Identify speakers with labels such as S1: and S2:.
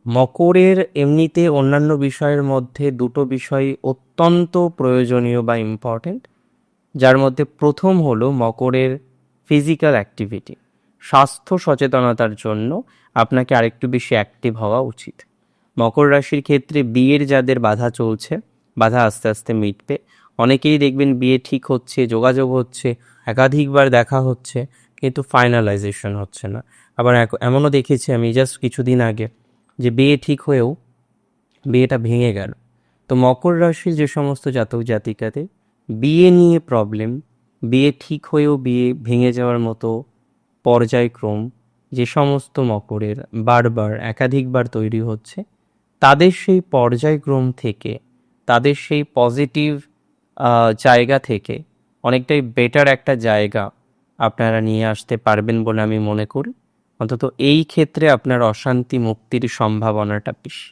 S1: মকরের এমনিতে অন্যান্য বিষয়ের মধ্যে দুটো বিষয় অত্যন্ত প্রয়োজনীয় বা ইম্পর্টেন্ট, যার মধ্যে প্রথম হলো মকরের ফিজিক্যাল অ্যাক্টিভিটি। স্বাস্থ্য সচেতনতার জন্য আপনাকে আরেকটু বেশি অ্যাক্টিভ হওয়া উচিত। মকর রাশির ক্ষেত্রে বিয়ের যাদের বাধা চলছে, বাধা আস্তে আস্তে মিটবে। অনেকেই দেখবেন বিয়ে ঠিক হচ্ছে, যোগাযোগ হচ্ছে, একাধিকবার দেখা হচ্ছে, কিন্তু ফাইনালাইজেশন হচ্ছে না। আবার এমনও দেখেছি আমি জাস্ট কিছুদিন আগে যে বিয়ে ঠিক হয়েও বিয়েটা ভেঙে গেল। তো মকর রাশির যে সমস্ত জাতক জাতিকাদের বিয়ে নিয়ে প্রবলেম, বিয়ে ঠিক হয়েও বিয়ে ভেঙে যাওয়ার মতো পর্যায়ক্রম যে সমস্ত মকরের বারবার একাধিকবার তৈরি হচ্ছে, তাদের সেই পর্যায়ক্রম থেকে, তাদের সেই পজিটিভ জায়গা থেকে অনেকটাই বেটার একটা জায়গা আপনারা নিয়ে আসতে পারবেন বলে আমি মনে করি। অন্তত এই ক্ষেত্রে আপনার অশান্তি মুক্তির সম্ভাবনাটা বেশি।